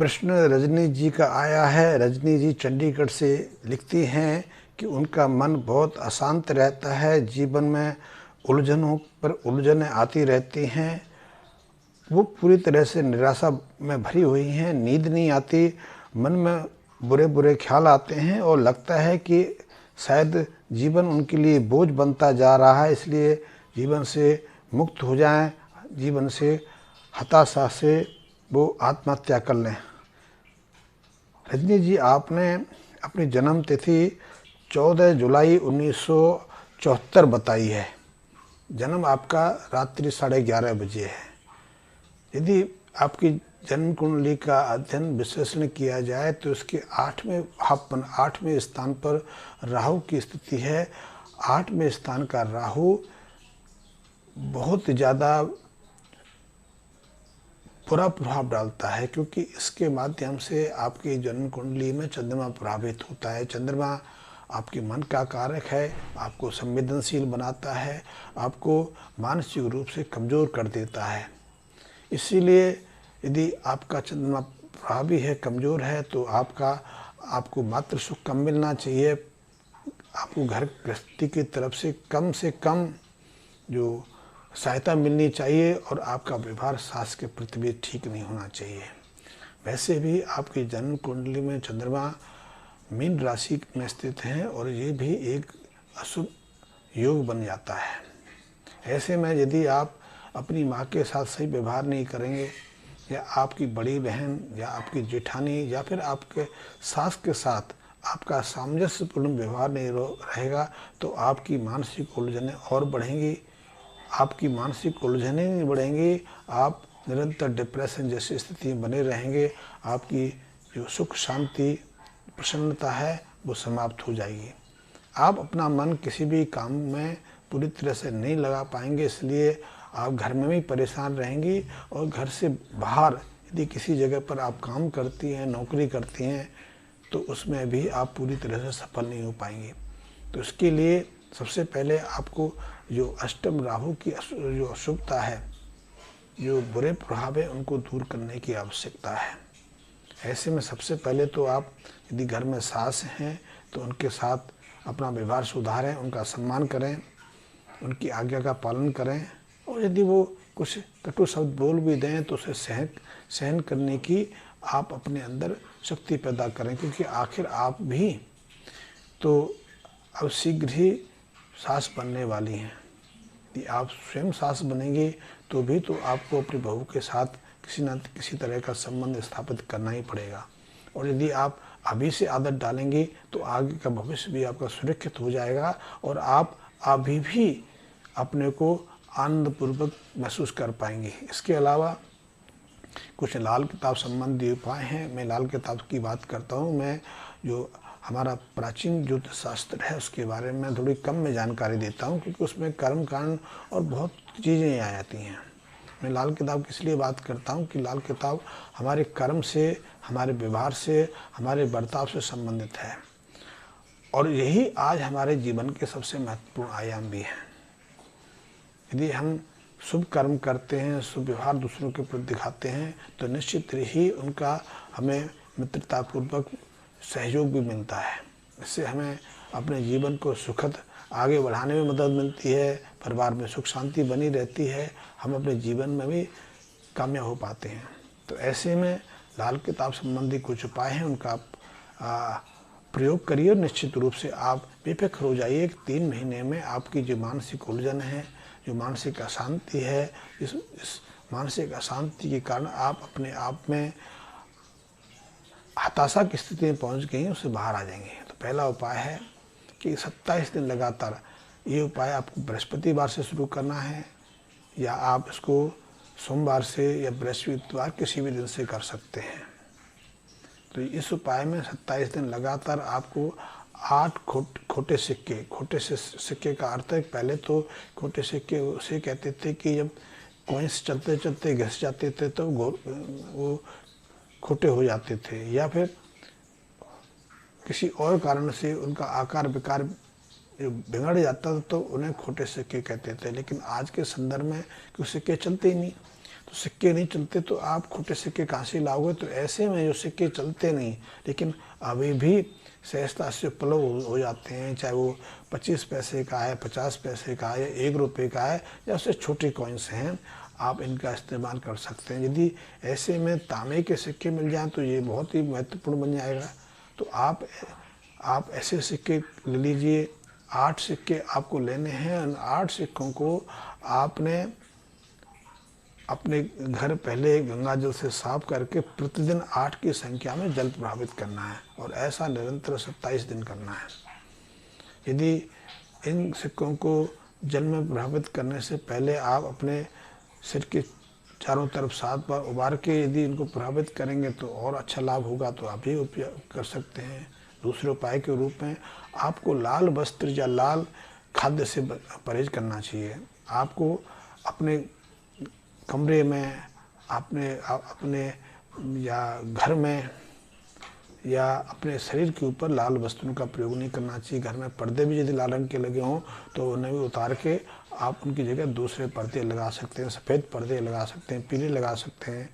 प्रश्न रजनी जी का आया है। रजनी जी चंडीगढ़ से लिखती हैं कि उनका मन बहुत अशांत रहता है, जीवन में उलझनों पर उलझनें आती रहती हैं, वो पूरी तरह से निराशा में भरी हुई हैं, नींद नहीं आती, मन में बुरे बुरे ख्याल आते हैं और लगता है कि शायद जीवन उनके लिए बोझ बनता जा रहा है, इसलिए जीवन से मुक्त हो जाएं, जीवन से हताशा से वो आत्महत्या कर लें। रजनी जी, आपने अपनी जन्म तिथि 14 जुलाई 1974 बताई है। जन्म आपका रात्रि 11:30 बजे है। यदि आपकी जन्म कुंडली का अध्ययन विश्लेषण किया जाए तो इसके 8वें स्थान पर राहु की स्थिति है। 8वें स्थान का राहु बहुत ज़्यादा बुरा प्रभाव डालता है, क्योंकि इसके माध्यम से आपकी जन्म कुंडली में चंद्रमा प्रभावित होता है। चंद्रमा आपके मन का कारक है, आपको संवेदनशील बनाता है, आपको मानसिक रूप से कमज़ोर कर देता है। इसीलिए यदि आपका चंद्रमा प्रभावी है, कमज़ोर है, तो आपको मातृ सुख कम मिलना चाहिए। आपको घर गृहस्थी की तरफ से कम जो सहायता मिलनी चाहिए और आपका व्यवहार सास के प्रति भी ठीक नहीं होना चाहिए। वैसे भी आपकी जन्म कुंडली में चंद्रमा मीन राशि में स्थित हैं और ये भी एक अशुभ योग बन जाता है। ऐसे में यदि आप अपनी माँ के साथ सही व्यवहार नहीं करेंगे, या आपकी बड़ी बहन या आपकी जेठानी या फिर आपके सास के साथ आपका सामंजस्यपूर्ण व्यवहार नहीं रहेगा, तो आपकी मानसिक उलझनें और बढ़ेंगी। आपकी मानसिक उलझनें नहीं बढ़ेंगी, आप निरंतर डिप्रेशन जैसी स्थिति में बने रहेंगे। आपकी जो सुख शांति प्रसन्नता है वो समाप्त हो जाएगी। आप अपना मन किसी भी काम में पूरी तरह से नहीं लगा पाएंगे, इसलिए आप घर में भी परेशान रहेंगी और घर से बाहर यदि किसी जगह पर आप काम करती हैं, नौकरी करती हैं, तो उसमें भी आप पूरी तरह से सफल नहीं हो पाएंगी। तो इसके लिए सबसे पहले आपको जो अष्टम राहु की जो अशुभता है, जो बुरे प्रभाव है, उनको दूर करने की आवश्यकता है। ऐसे में सबसे पहले तो आप यदि घर में सास हैं तो उनके साथ अपना व्यवहार सुधारें, उनका सम्मान करें, उनकी आज्ञा का पालन करें, और यदि वो कुछ कटु शब्द बोल भी दें तो उसे सहन करने की आप अपने अंदर शक्ति पैदा करें, क्योंकि आखिर आप भी तो अब शीघ्र ही सास बनने वाली हैं। यदि आप स्वयं सास बनेंगे तो भी तो आपको अपनी बहू के साथ किसी न किसी तरह का संबंध स्थापित करना ही पड़ेगा। और यदि आप अभी से आदत डालेंगे तो आगे का भविष्य भी आपका सुरक्षित हो जाएगा और आप अभी भी अपने को आनंदपूर्वक महसूस कर पाएंगे। इसके अलावा कुछ लाल किताब संबंधी उपाय हैं। मैं लाल किताब की बात करता हूँ। मैं जो हमारा प्राचीन ज्योतिष शास्त्र है उसके बारे में थोड़ी कम में जानकारी देता हूँ, क्योंकि उसमें कर्म कांड और बहुत चीज़ें आ जाती हैं। मैं लाल किताब की इसलिए बात करता हूँ कि लाल किताब हमारे कर्म से, हमारे व्यवहार से, हमारे बर्ताव से संबंधित है, और यही आज हमारे जीवन के सबसे महत्वपूर्ण आयाम भी हैं। यदि हम शुभ कर्म करते हैं, शुभ व्यवहार दूसरों के प्रति दिखाते हैं, तो निश्चित ही उनका हमें मित्रतापूर्वक सहयोग भी मिलता है। इससे हमें अपने जीवन को सुखद आगे बढ़ाने में मदद मिलती है, परिवार में सुख शांति बनी रहती है, हम अपने जीवन में भी कामयाब हो पाते हैं। तो ऐसे में लाल किताब संबंधी कुछ उपाय हैं, उनका प्रयोग करिए और निश्चित रूप से आप बेफिक्र हो जाइए कि 3 महीने में आपकी जो मानसिक उलझन है, जो मानसिक अशांति है, इस मानसिक अशांति के कारण आप अपने आप में हताशा की स्थिति में पहुंच गई हैं, उससे बाहर आ जाएंगे। तो पहला उपाय है कि 27 दिन लगातार, ये उपाय आपको बृहस्पतिवार से शुरू करना है, या आप इसको सोमवार से या बृहस्पतिवार किसी भी दिन से कर सकते हैं। तो इस उपाय में 27 दिन लगातार आपको 8 खोटे सिक्के का अर्थ है, पहले तो खोटे सिक्के उसे कहते थे कि जब कॉइन्स चलते चलते घिस जाते थे तो वो खोटे हो जाते थे, या फिर किसी और कारण से उनका आकार विकार बिगड़ जाता था तो उन्हें खोटे सिक्के कहते थे। लेकिन आज के संदर्भ में कुछ सिक्के चलते ही नहीं, तो सिक्के नहीं चलते तो आप खोटे सिक्के कहाँ से लाओगे। तो ऐसे में जो सिक्के चलते नहीं लेकिन अभी भी सहजता से उपलब्ध हो जाते हैं, चाहे वो 25 पैसे का है, 50 पैसे का है, या 1 रुपये का है, या उससे छोटे कॉइन्स हैं, आप इनका इस्तेमाल कर सकते हैं। यदि ऐसे में तांबे के सिक्के मिल जाएं तो ये बहुत ही महत्वपूर्ण बन जाएगा। तो आप ऐसे सिक्के ले लीजिए। 8 सिक्के आपको लेने हैं। उन 8 सिक्कों को आपने अपने घर पहले गंगा जल से साफ करके प्रतिदिन 8 की संख्या में जल प्रभावित करना है, और ऐसा निरंतर 27 दिन करना है। यदि इन सिक्कों को जल में प्रभावित करने से पहले आप अपने सिर के चारों तरफ 7 बार उबार के यदि इनको प्रभावित करेंगे तो और अच्छा लाभ होगा। तो आप ये उपयोग कर सकते हैं। दूसरे उपाय के रूप में आपको लाल वस्त्र या लाल खाद्य से परहेज करना चाहिए। आपको अपने कमरे में, अपने या घर में या अपने शरीर के ऊपर लाल वस्त्रों का प्रयोग नहीं करना चाहिए। घर में पर्दे भी यदि लाल रंग के लगे हों तो उन्हें भी उतार के आप उनकी जगह दूसरे पर्दे लगा सकते हैं। सफ़ेद पर्दे लगा सकते हैं, पीले लगा सकते हैं,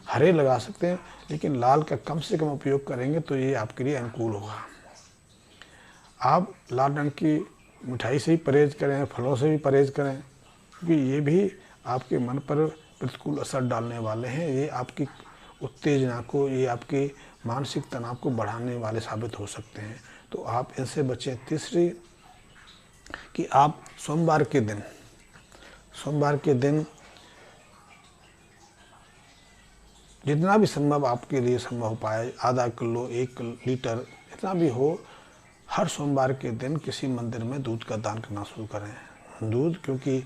हरे लगा सकते हैं, लेकिन लाल का कम से कम उपयोग करेंगे तो ये आपके लिए अनुकूल होगा। आप लाल रंग की मिठाई से भी परहेज करें, फलों से भी परहेज करें, क्योंकि ये भी आपके मन पर प्रतिकूल असर डालने वाले हैं। ये आपकी उत्तेजना को, ये आपके मानसिक तनाव को बढ़ाने वाले साबित हो सकते हैं। तो आप इनसे बचें। तीसरी कि आप सोमवार के दिन जितना भी संभव आपके लिए संभव हो पाए, आधा किलो, 1 लीटर, जितना भी हो, हर सोमवार के दिन किसी मंदिर में दूध का दान करना शुरू करें। दूध क्योंकि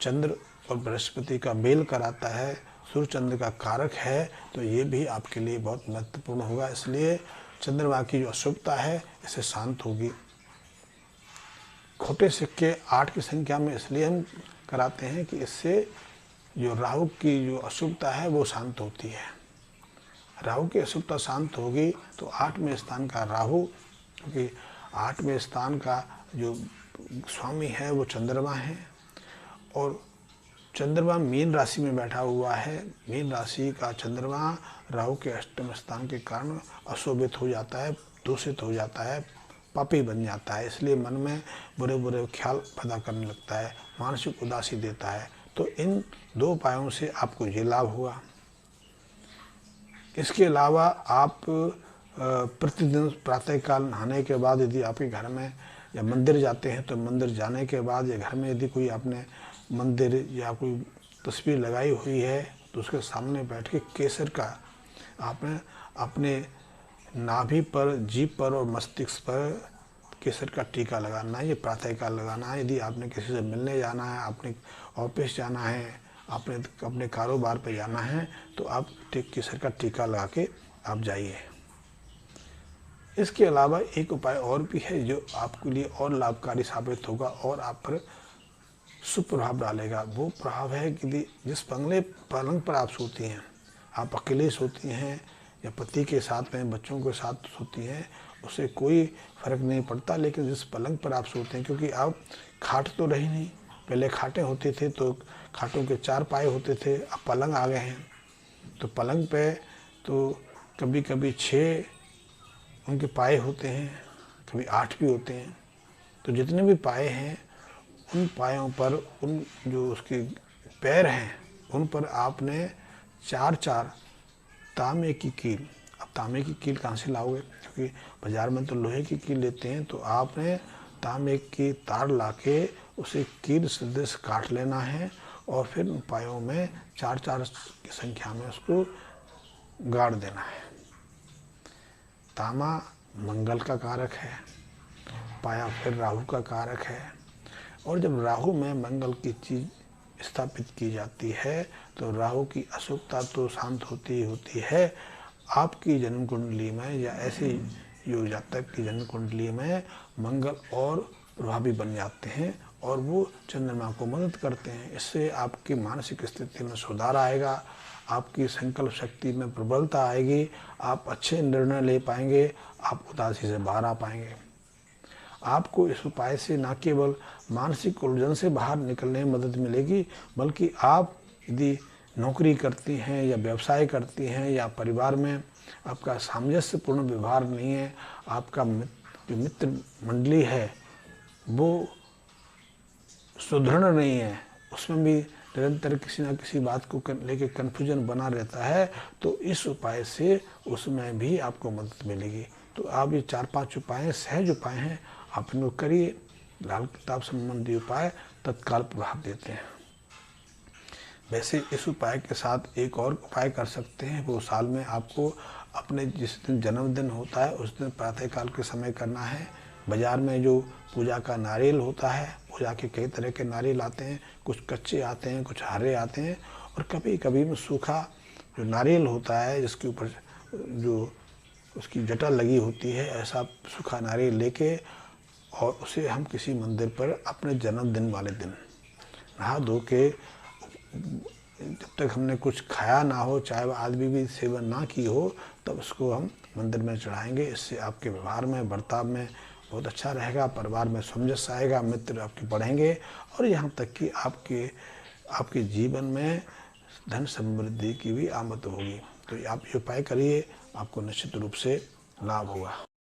चंद्र और बृहस्पति का मेल कराता है, सूर्य चंद्र का कारक है, तो ये भी आपके लिए बहुत महत्वपूर्ण होगा। इसलिए चंद्रमा की जो अशुभता है इससे शांत होगी। खोटे सिक्के 8 की संख्या में इसलिए हम कराते हैं कि इससे जो राहु की जो अशुभता है वो शांत होती है। राहु की अशुभता शांत होगी तो 8वें स्थान का राहु, क्योंकि 8वें स्थान का जो स्वामी है वो चंद्रमा है, और चंद्रमा मीन राशि में बैठा हुआ है। मीन राशि का चंद्रमा राहु के 8वें स्थान के कारण अशोभित हो जाता है, दूषित हो जाता है, पापी बन जाता है। इसलिए मन में बुरे बुरे ख्याल पैदा करने लगता है, मानसिक उदासी देता है। तो इन 2 उपायों से आपको ये लाभ हुआ। इसके अलावा आप प्रतिदिन प्रातःकाल नहाने के बाद यदि आपके घर में या मंदिर जाते हैं तो मंदिर जाने के बाद, या घर में यदि कोई आपने मंदिर या कोई तस्वीर लगाई हुई है तो उसके सामने बैठ के केसर का आपने अपने नाभि पर, जीभ पर और मस्तिष्क पर केसर का टीका लगाना है। ये प्रातःकाल लगाना है। यदि आपने किसी से मिलने जाना है, आपने ऑफिस जाना है, आपने अपने कारोबार पे जाना है, तो आप केसर का टीका लगा के आप जाइए। इसके अलावा एक उपाय और भी है जो आपके लिए और लाभकारी साबित होगा और आप पर शुभ प्रभाव डालेगा। वो प्रभाव है कि जिस पलंग पर आप सोती हैं, आप अकेले सोती हैं या पति के साथ में, बच्चों के साथ सोती हैं, उससे कोई फर्क नहीं पड़ता। लेकिन जिस पलंग पर आप सोते हैं, क्योंकि आप खाट तो रही नहीं, पहले खाटें होती थी तो खाटों के 4 पाए होते थे, अब पलंग आ गए हैं। तो पलंग पे तो कभी कभी 6 उनके पाए होते हैं, कभी 8 भी होते हैं। तो जितने भी पाए हैं उन पायों पर, उन जो उसके पैर हैं उन पर आपने 4-4 तांबे की कील। अब तांबे की कील कहाँ से लाओगे, क्योंकि बाज़ार में तो लोहे की कील लेते हैं। तो आपने तांबे की तार लाके उसे कील सदृश काट लेना है और फिर उन पायों में 4-4 की संख्या में उसको गाड़ देना है। तांबा मंगल का कारक है, पाया फिर राहु का कारक है, और जब राहु में मंगल की चीज़ स्थापित की जाती है तो राहु की अशुभता तो शांत होती ही होती है। आपकी जन्म कुंडली में या ऐसी जो जातक की जन्म कुंडली में मंगल और प्रभावी बन जाते हैं और वो चंद्रमा को मदद करते हैं। इससे आपकी मानसिक स्थिति में सुधार आएगा, आपकी संकल्प शक्ति में प्रबलता आएगी, आप अच्छे निर्णय ले पाएंगे, आप उदासी से बाहर आ पाएंगे। आपको इस उपाय से न केवल मानसिक उलझन से बाहर निकलने में मदद मिलेगी, बल्कि आप यदि नौकरी करती हैं या व्यवसाय करती हैं या परिवार में आपका सामंजस्यपूर्ण व्यवहार नहीं है, आपका जो मित्र मंडली है वो सुदृढ़ नहीं है, उसमें भी निरंतर किसी न किसी बात को लेके कन्फ्यूजन बना रहता है, तो इस उपाय से उसमें भी आपको मदद मिलेगी। तो आप ये 4-5 उपाय सहज उपाय हैं, आप इनको करिए। लाल किताब संबंधी उपाय तत्काल प्रभाव देते हैं। वैसे इस उपाय के साथ एक और उपाय कर सकते हैं, वो साल में आपको अपने जिस दिन जन्मदिन होता है उस दिन प्रातःकाल के समय करना है। बाज़ार में जो पूजा का नारियल होता है, पूजा के कई तरह के नारियल आते हैं, कुछ कच्चे आते हैं, कुछ हरे आते हैं, और कभी कभी में सूखा जो नारियल होता है जिसके ऊपर जो उसकी जटा लगी होती है, ऐसा सूखा नारियल लेके और उसे हम किसी मंदिर पर अपने जन्मदिन वाले दिन नहा धो के, जब तक हमने कुछ खाया ना हो, चाहे वह आदमी भी सेवन ना की हो, तब उसको हम मंदिर में चढ़ाएंगे। इससे आपके व्यवहार में, बर्ताव में बहुत अच्छा रहेगा, परिवार में सामंजस्य आएगा, मित्र आपके बढ़ेंगे, और यहाँ तक कि आपके जीवन में धन समृद्धि की भी आमद होगी। तो आप ये उपाय करिए, आपको निश्चित रूप से लाभ होगा।